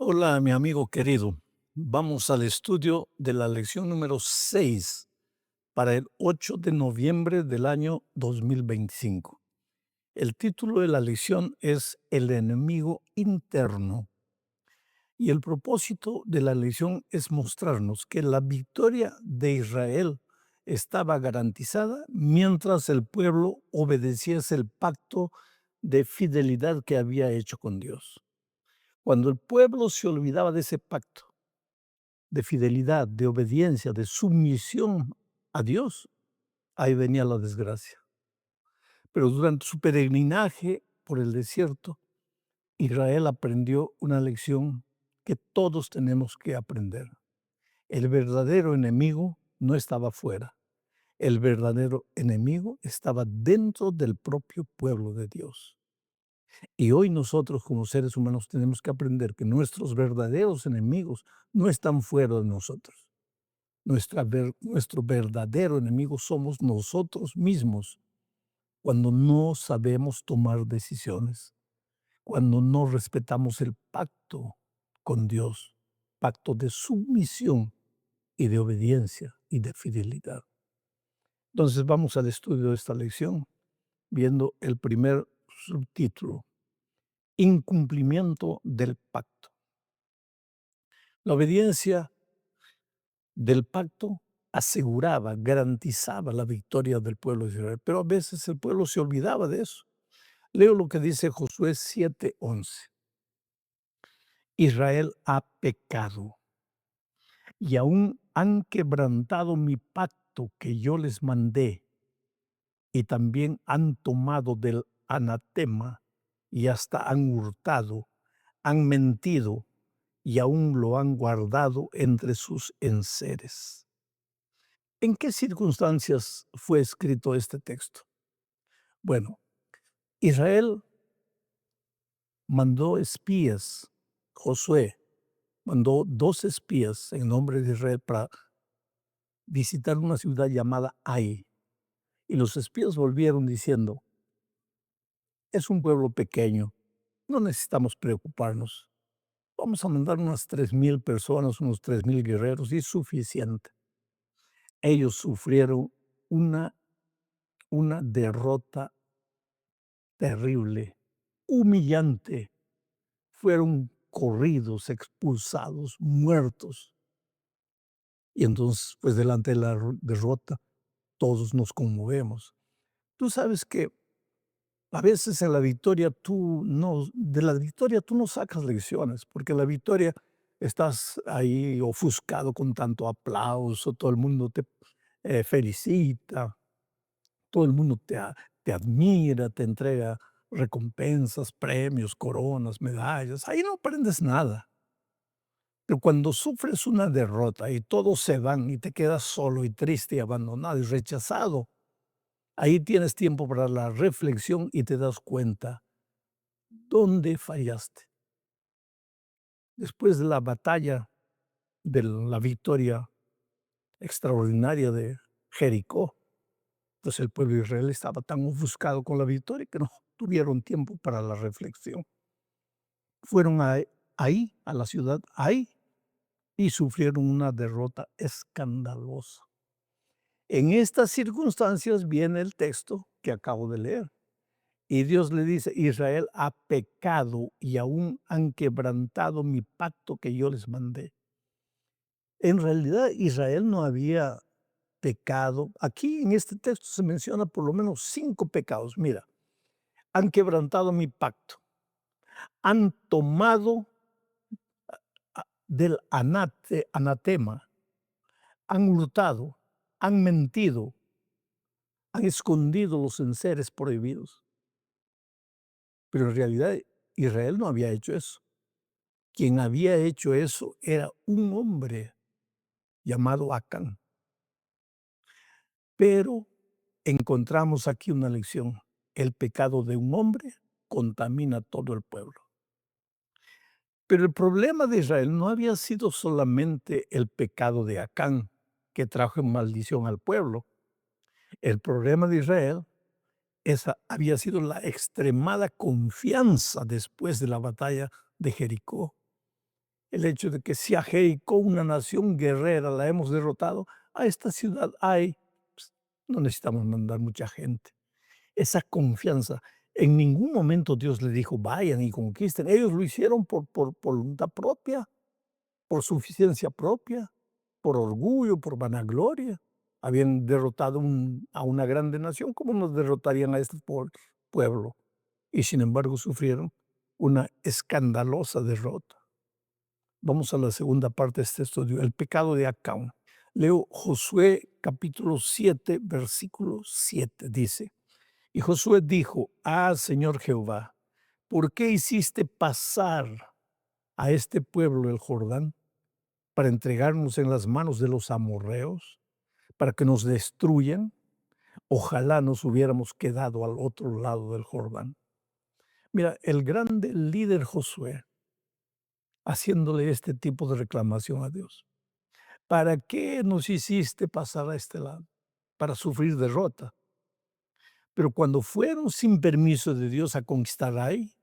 Hola, mi amigo querido. Vamos al estudio de la lección número 6 para el 8 de noviembre del año 2025. El título de la lección es El enemigo interno y el propósito de la lección es mostrarnos que la victoria de Israel estaba garantizada mientras el pueblo obedeciese el pacto de fidelidad que había hecho con Dios. Cuando el pueblo se olvidaba de ese pacto, de fidelidad, de obediencia, de sumisión a Dios, ahí venía la desgracia. Pero durante su peregrinaje por el desierto, Israel aprendió una lección que todos tenemos que aprender. El verdadero enemigo no estaba fuera. El verdadero enemigo estaba dentro del propio pueblo de Dios. Y hoy nosotros como seres humanos tenemos que aprender que nuestros verdaderos enemigos no están fuera de nosotros. Nuestro verdadero enemigo somos nosotros mismos cuando no sabemos tomar decisiones, cuando no respetamos el pacto con Dios, pacto de sumisión y de obediencia y de fidelidad. Entonces vamos al estudio de esta lección viendo el primer subtítulo, incumplimiento del pacto. La obediencia del pacto aseguraba, garantizaba la victoria del pueblo de Israel, pero a veces el pueblo se olvidaba de eso. Leo lo que dice Josué 7:11. Israel ha pecado y aún han quebrantado mi pacto que yo les mandé y también han tomado del anatema y hasta han hurtado, han mentido y aún lo han guardado entre sus enseres. ¿En qué circunstancias fue escrito este texto? Bueno, Israel mandó espías, Josué mandó 2 espías en nombre de Israel para visitar una ciudad llamada Ai. Y los espías volvieron diciendo, es un pueblo pequeño, no necesitamos preocuparnos. Vamos a mandar unas 3,000 personas, unos 3,000 guerreros y es suficiente. Ellos sufrieron una, una derrota terrible, humillante. Fueron corridos, expulsados, muertos. Y entonces, pues delante de la derrota, todos nos conmovemos. Tú sabes que a veces en la victoria de la victoria tú no sacas lecciones, porque la victoria estás ahí ofuscado con tanto aplauso, todo el mundo te felicita, todo el mundo te admira, te entrega recompensas, premios, coronas, medallas. Ahí no aprendes nada. Pero cuando sufres una derrota y todos se van y te quedas solo y triste y abandonado y rechazado, ahí tienes tiempo para la reflexión y te das cuenta dónde fallaste. Después de la batalla, de la victoria extraordinaria de Jericó, pues el pueblo de Israel estaba tan ofuscado con la victoria que no tuvieron tiempo para la reflexión. Fueron ahí, a la ciudad, ahí, y sufrieron una derrota escandalosa. En estas circunstancias viene el texto que acabo de leer. Y Dios le dice, Israel ha pecado y aún han quebrantado mi pacto que yo les mandé. En realidad Israel no había pecado. Aquí en este texto se menciona por lo menos 5 pecados. Mira, han quebrantado mi pacto, han tomado del anatema, han hurtado, han mentido, han escondido los enseres prohibidos. Pero en realidad Israel no había hecho eso. Quien había hecho eso era un hombre llamado Acán. Pero encontramos aquí una lección. El pecado de un hombre contamina todo el pueblo. Pero el problema de Israel no había sido solamente el pecado de Acán, que trajo maldición al pueblo. El problema de Israel había sido la extremada confianza después de la batalla de Jericó. el hecho de que si a Jericó, una nación guerrera, la hemos derrotado, a esta ciudad hay, pues, no necesitamos mandar mucha gente. Esa confianza. En ningún momento Dios le dijo: "Vayan y conquisten". Ellos lo hicieron por voluntad propia, por suficiencia propia, por orgullo, por vanagloria. Habían derrotado a una grande nación, ¿cómo nos derrotarían a este pueblo? Y sin embargo sufrieron una escandalosa derrota. Vamos a la segunda parte de este estudio, el pecado de Acán. Leo Josué capítulo 7, versículo 7, dice: "Y Josué dijo: Ah, Señor Jehová, ¿por qué hiciste pasar a este pueblo el Jordán para entregarnos en las manos de los amorreos, para que nos destruyan? Ojalá nos hubiéramos quedado al otro lado del Jordán". Mira, el grande líder Josué haciéndole este tipo de reclamación a Dios. ¿Para qué nos hiciste pasar a este lado? Para sufrir derrota. Pero cuando fueron sin permiso de Dios a conquistar ahí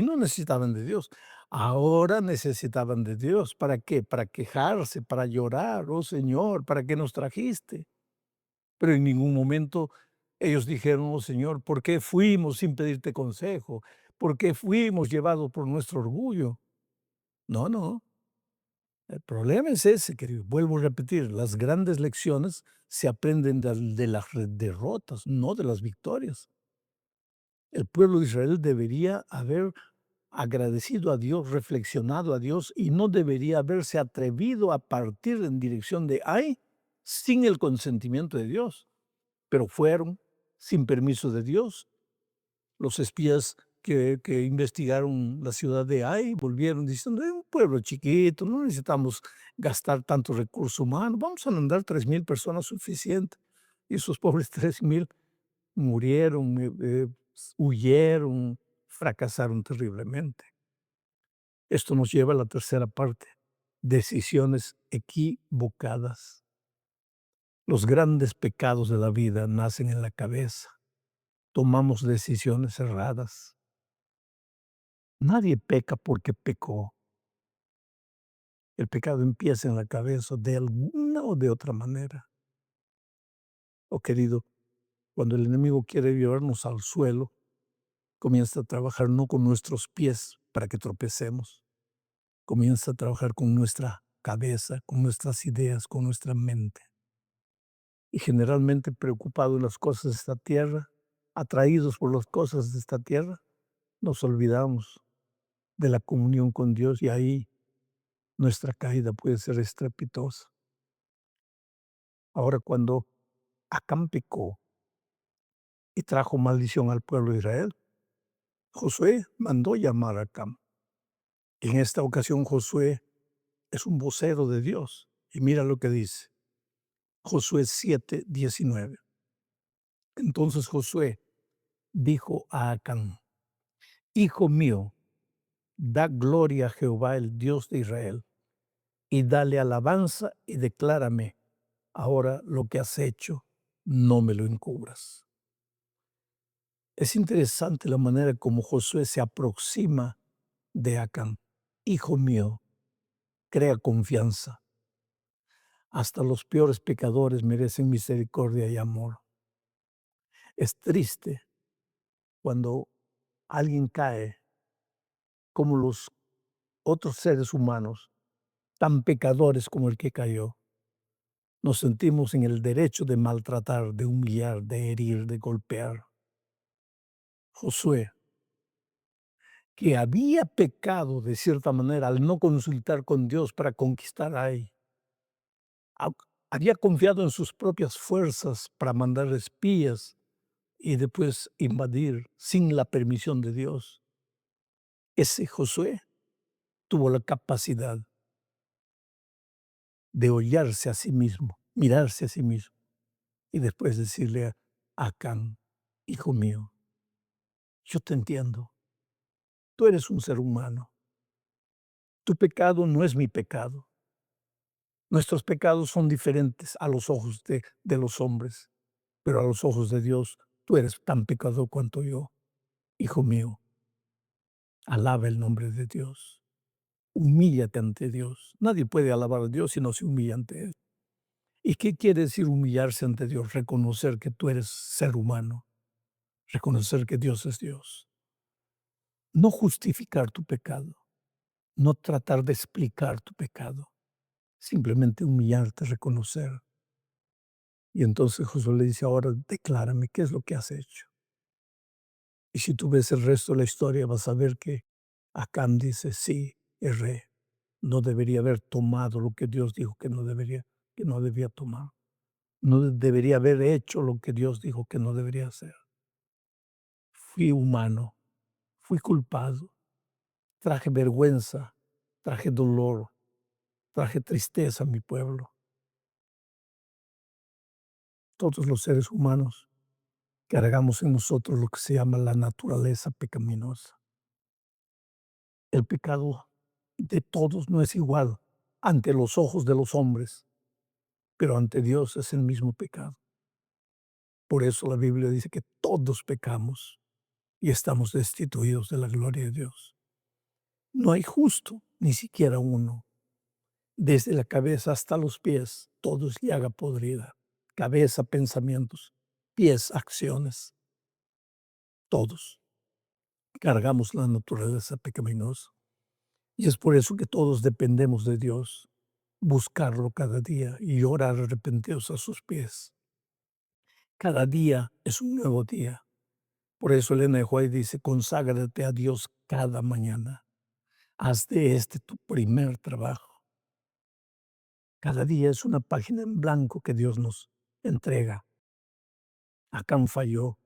no necesitaban de Dios. Ahora necesitaban de Dios. ¿Para qué? Para quejarse, para llorar. Oh Señor, ¿para qué nos trajiste? Pero en ningún momento ellos dijeron: "Oh Señor, ¿por qué fuimos sin pedirte consejo? ¿Por qué fuimos llevados por nuestro orgullo?". No, no. El problema es ese, querido. Vuelvo a repetir, las grandes lecciones se aprenden de las derrotas, no de las victorias. El pueblo de Israel debería haber agradecido a Dios, reflexionado a Dios y no debería haberse atrevido a partir en dirección de Ai sin el consentimiento de Dios. Pero fueron sin permiso de Dios. Los espías que investigaron la ciudad de Ai volvieron diciendo: "Es un pueblo chiquito, no necesitamos gastar tanto recurso humano, vamos a mandar 3,000 personas suficiente". Y esos pobres 3,000 murieron, huyeron, fracasaron terriblemente. Esto nos lleva a la tercera parte, decisiones equivocadas. Los grandes pecados de la vida nacen en la cabeza. Tomamos decisiones erradas. Nadie peca porque pecó. El pecado empieza en la cabeza de alguna o de otra manera. Oh, querido, cuando el enemigo quiere llevarnos al suelo, comienza a trabajar no con nuestros pies para que tropecemos, comienza a trabajar con nuestra cabeza, con nuestras ideas, con nuestra mente. Y generalmente preocupado en las cosas de esta tierra, atraídos por las cosas de esta tierra, nos olvidamos de la comunión con Dios y ahí nuestra caída puede ser estrepitosa. Ahora, cuando Acán pecó y trajo maldición al pueblo de Israel, Josué mandó llamar a Acán. En esta ocasión Josué es un vocero de Dios. Y mira lo que dice. Josué 7:19. Entonces Josué dijo a Acán: Hijo mío, da gloria a Jehová, el Dios de Israel, y dale alabanza y declárame ahora lo que has hecho, no me lo encubras. Es interesante la manera como Josué se aproxima de Acán. Hijo mío, crea confianza. Hasta los peores pecadores merecen misericordia y amor. Es triste cuando alguien cae como los otros seres humanos, tan pecadores como el que cayó. Nos sentimos en el derecho de maltratar, de humillar, de herir, de golpear. Josué, que había pecado de cierta manera al no consultar con Dios para conquistar a Ai, ha había confiado en sus propias fuerzas para mandar espías y después invadir sin la permisión de Dios. Ese Josué tuvo la capacidad de hollarse a sí mismo, mirarse a sí mismo y después decirle a Acán: "Hijo mío, yo te entiendo, tú eres un ser humano, tu pecado no es mi pecado, nuestros pecados son diferentes a los ojos de los hombres, pero a los ojos de Dios tú eres tan pecador cuanto yo. Hijo mío, alaba el nombre de Dios". Humíllate ante Dios. Nadie puede alabar a Dios si no se humilla ante Él. ¿Y qué quiere decir humillarse ante Dios? Reconocer que tú eres ser humano, reconocer que Dios es Dios. No justificar tu pecado, no tratar de explicar tu pecado, simplemente humillarte, reconocer. Y entonces Josué le dice, ahora declárame qué es lo que has hecho. Y si tú ves el resto de la historia, vas a ver que Acán dice, sí, erré. No debería haber tomado lo que Dios dijo que no debía tomar. No debería haber hecho lo que Dios dijo que no debería hacer. Fui humano, fui culpado, traje vergüenza, traje dolor, traje tristeza a mi pueblo. Todos los seres humanos cargamos en nosotros lo que se llama la naturaleza pecaminosa. El pecado de todos no es igual ante los ojos de los hombres, pero ante Dios es el mismo pecado. Por eso la Biblia dice que todos pecamos y estamos destituidos de la gloria de Dios. No hay justo, ni siquiera uno. Desde la cabeza hasta los pies, todo es llaga podrida. Cabeza, pensamientos, pies, acciones, todos cargamos la naturaleza pecaminosa. Y es por eso que todos dependemos de Dios, buscarlo cada día y orar arrepentidos a sus pies. Cada día es un nuevo día. Por eso Elena de White dice, conságrate a Dios cada mañana. Haz de este tu primer trabajo. Cada día es una página en blanco que Dios nos entrega. Acán falló,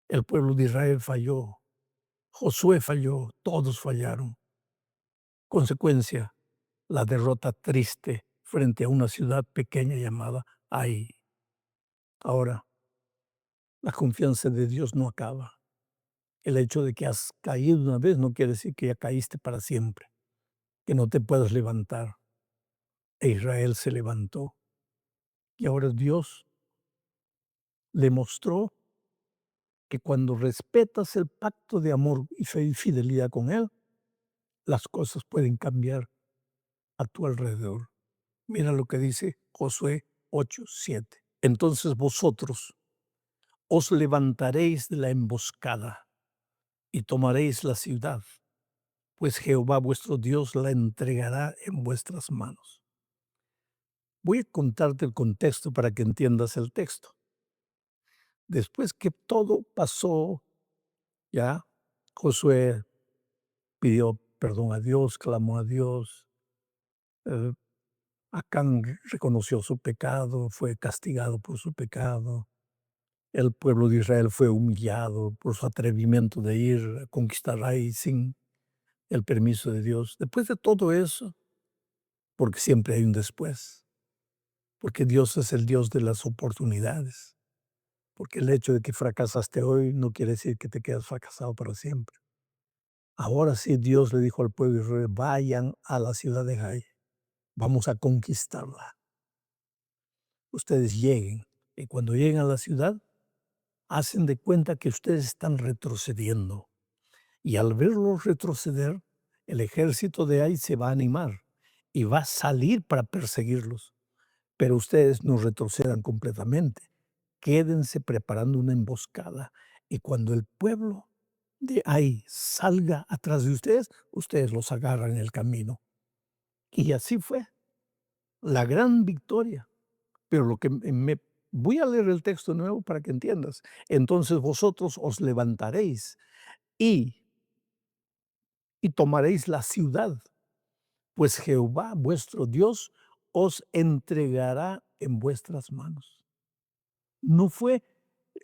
el pueblo de Israel falló, Josué falló, todos fallaron. Consecuencia, la derrota triste frente a una ciudad pequeña llamada Ai. Ahora, la confianza de Dios no acaba. El hecho de que has caído una vez no quiere decir que ya caíste para siempre, que no te puedas levantar. E Israel se levantó y ahora Dios le mostró que cuando respetas el pacto de amor y fidelidad con Él, las cosas pueden cambiar a tu alrededor. Mira lo que dice Josué 8:7. Entonces vosotros os levantaréis de la emboscada y tomaréis la ciudad, pues Jehová vuestro Dios la entregará en vuestras manos. Voy a contarte el contexto para que entiendas el texto. Después que todo pasó, ya Josué pidió perdón a Dios, clamó a Dios. eh, Acán reconoció su pecado, fue castigado por su pecado. El pueblo de Israel fue humillado por su atrevimiento de ir a conquistar ahí sin el permiso de Dios. Después de todo eso, porque siempre hay un después, porque Dios es el Dios de las oportunidades, porque el hecho de que fracasaste hoy no quiere decir que te quedas fracasado para siempre. Ahora sí Dios le dijo al pueblo de Israel, vayan a la ciudad de Jai, vamos a conquistarla. Ustedes lleguen y cuando lleguen a la ciudad, hacen de cuenta que ustedes están retrocediendo. Y al verlos retroceder, el ejército de Ai se va a animar y va a salir para perseguirlos. Pero ustedes no retrocedan completamente. Quédense preparando una emboscada. Y cuando el pueblo de Ai salga atrás de ustedes, ustedes los agarran en el camino. Y así fue la gran victoria. Pero lo que voy a leer el texto nuevo para que entiendas. Entonces vosotros os levantaréis y tomaréis la ciudad, pues Jehová vuestro Dios os entregará en vuestras manos. No fue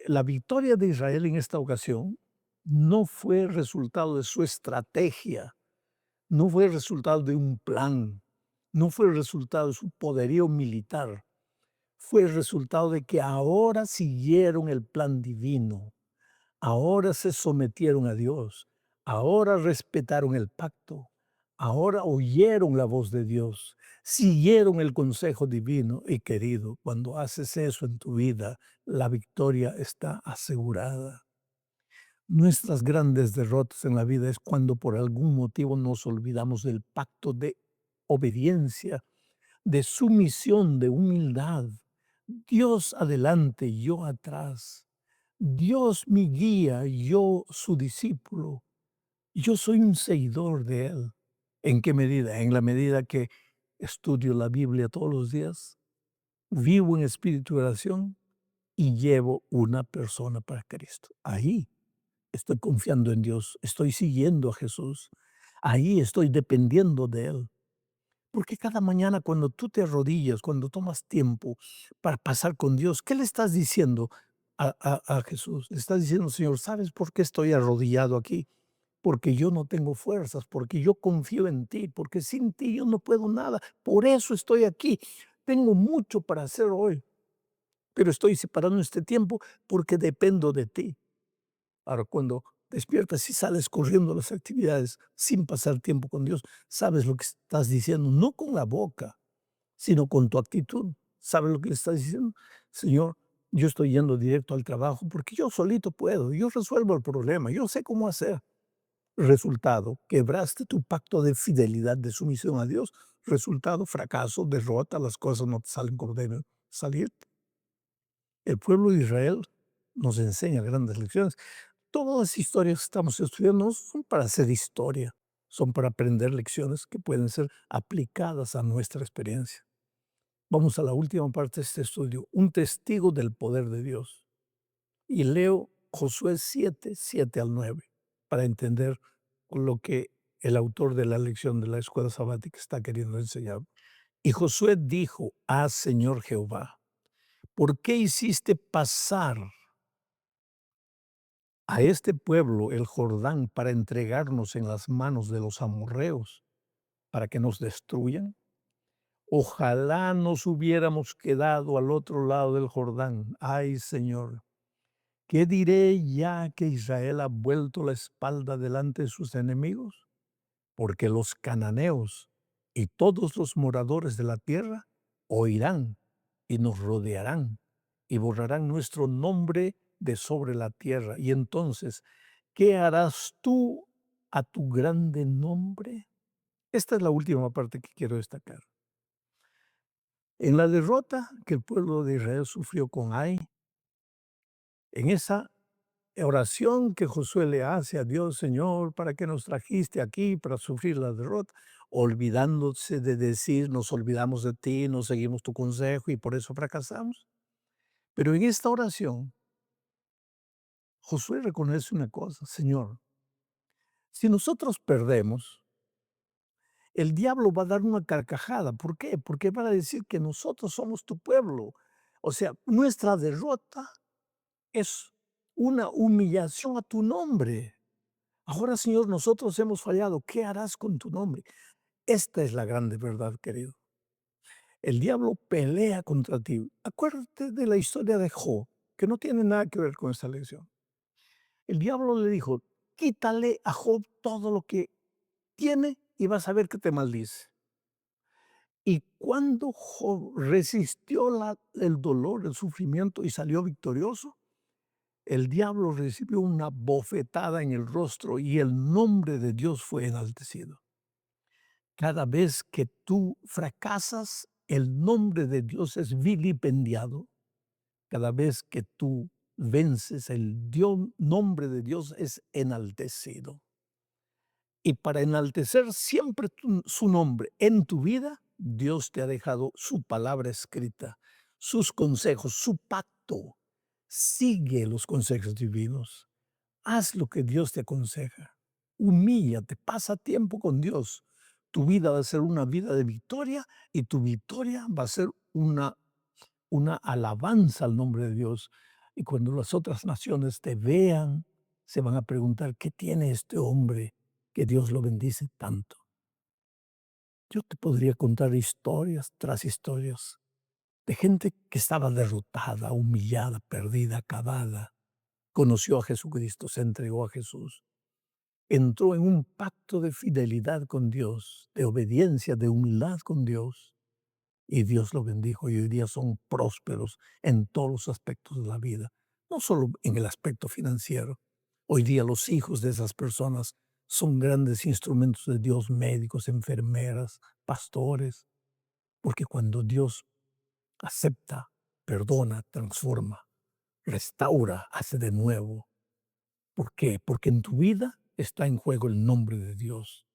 la victoria de Israel en esta ocasión, no fue resultado de su estrategia, no fue resultado de un plan, no fue resultado de su poderío militar, fue el resultado de que ahora siguieron el plan divino. Ahora se sometieron a Dios, ahora respetaron el pacto, ahora oyeron la voz de Dios, siguieron el consejo divino y querido, cuando haces eso en tu vida, la victoria está asegurada. Nuestras grandes derrotas en la vida es cuando por algún motivo nos olvidamos del pacto de obediencia, de sumisión, de humildad. Dios adelante, yo atrás. Dios mi guía, yo su discípulo. Yo soy un seguidor de Él. ¿En qué medida? En la medida que estudio la Biblia todos los días, vivo en espíritu de oración y llevo una persona para Cristo. Ahí estoy confiando en Dios, estoy siguiendo a Jesús. Ahí estoy dependiendo de Él. Porque cada mañana cuando tú te arrodillas, cuando tomas tiempo para pasar con Dios, ¿qué le estás diciendo a Jesús? Le estás diciendo, Señor, ¿sabes por qué estoy arrodillado aquí? Porque yo no tengo fuerzas, porque yo confío en ti, porque sin ti yo no puedo nada. Por eso estoy aquí. Tengo mucho para hacer hoy, pero estoy separando este tiempo porque dependo de ti. Ahora, cuando despiertas y sales corriendo a las actividades sin pasar tiempo con Dios, sabes lo que estás diciendo, no con la boca, sino con tu actitud. ¿Sabes lo que le estás diciendo? Señor, yo estoy yendo directo al trabajo porque yo solito puedo, yo resuelvo el problema, yo sé cómo hacer. Resultado, quebraste tu pacto de fidelidad, de sumisión a Dios. Resultado, fracaso, derrota, las cosas no te salen como deben salir. El pueblo de Israel nos enseña grandes lecciones. Todas las historias que estamos estudiando no son para hacer historia, son para aprender lecciones que pueden ser aplicadas a nuestra experiencia. Vamos a la última parte de este estudio, un testigo del poder de Dios. Y leo Josué 7, 7 al 9, para entender lo que el autor de la lección de la escuela sabática está queriendo enseñar. Y Josué dijo: "Ah, Señor Jehová, ¿por qué hiciste pasar a este pueblo el Jordán para entregarnos en las manos de los amorreos, para que nos destruyan? Ojalá nos hubiéramos quedado al otro lado del Jordán. Ay, Señor, ¿qué diré ya que Israel ha vuelto la espalda delante de sus enemigos? Porque los cananeos y todos los moradores de la tierra oirán y nos rodearán y borrarán nuestro nombre de sobre la tierra. Y entonces, ¿qué harás tú a tu grande nombre? Esta es la última parte que quiero destacar. En la derrota que el pueblo de Israel sufrió con Ai, en esa oración que Josué le hace a Dios: Señor, ¿para qué nos trajiste aquí para sufrir la derrota? Olvidándose de decir, nos olvidamos de ti, no seguimos tu consejo y por eso fracasamos. Pero en esta oración, Josué reconoce una cosa: Señor, si nosotros perdemos, el diablo va a dar una carcajada. ¿Por qué? Porque van a decir que nosotros somos tu pueblo. O sea, nuestra derrota es una humillación a tu nombre. Ahora, Señor, nosotros hemos fallado. ¿Qué harás con tu nombre? Esta es la grande verdad, querido. El diablo pelea contra ti. Acuérdate de la historia de Job, que no tiene nada que ver con esta lección. El diablo le dijo: quítale a Job todo lo que tiene y vas a ver que te maldice. Y cuando Job resistió el dolor, el sufrimiento y salió victorioso, el diablo recibió una bofetada en el rostro y el nombre de Dios fue enaltecido. Cada vez que tú fracasas, el nombre de Dios es vilipendiado. Cada vez que tú vences, nombre de Dios es enaltecido. Y para enaltecer siempre su nombre en tu vida, Dios te ha dejado su palabra escrita, sus consejos, su pacto. Sigue los consejos divinos. Haz lo que Dios te aconseja. Humíllate, pasa tiempo con Dios. Tu vida va a ser una vida de victoria y tu victoria va a ser una alabanza al nombre de Dios. Y cuando las otras naciones te vean, se van a preguntar: ¿qué tiene este hombre que Dios lo bendice tanto? Yo te podría contar historias tras historias de gente que estaba derrotada, humillada, perdida, acabada. Conoció a Jesucristo, se entregó a Jesús. Entró en un pacto de fidelidad con Dios, de obediencia, de humildad con Dios. Y Dios lo bendijo y hoy día son prósperos en todos los aspectos de la vida, no solo en el aspecto financiero, Hoy día los hijos de esas personas son grandes instrumentos de Dios, médicos, enfermeras, pastores, porque cuando Dios acepta, perdona, transforma, restaura, hace de nuevo. ¿Por qué? Porque en tu vida está en juego el nombre de Dios,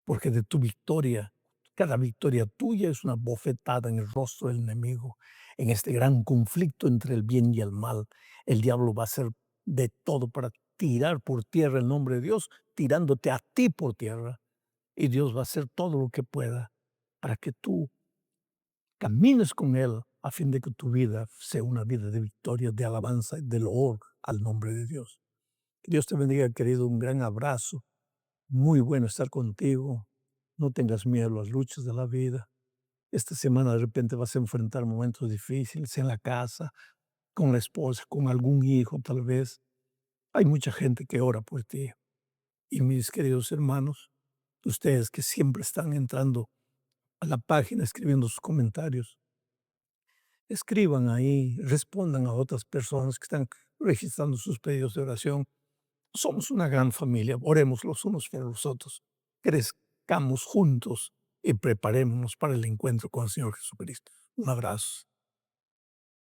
porque de tu victoria, cada victoria tuya es una bofetada en el rostro del enemigo. En este gran conflicto entre el bien y el mal, el diablo va a hacer de todo para tirar por tierra el nombre de Dios, tirándote a ti por tierra. Y Dios va a hacer todo lo que pueda para que tú camines con Él a fin de que tu vida sea una vida de victoria, de alabanza y de loor al nombre de Dios. Que Dios te bendiga, querido. Un gran abrazo. Muy bueno estar contigo. No tengas miedo a las luchas de la vida. Esta semana de repente vas a enfrentar momentos difíciles en la casa, con la esposa, con algún hijo tal vez. Hay mucha gente que ora por ti. Y mis queridos hermanos, ustedes que siempre están entrando a la página, escribiendo sus comentarios, escriban ahí, respondan a otras personas que están registrando sus pedidos de oración. Somos una gran familia, oremos los unos por los otros, crezcamos juntos y preparémonos para el encuentro con el Señor Jesucristo. Un abrazo.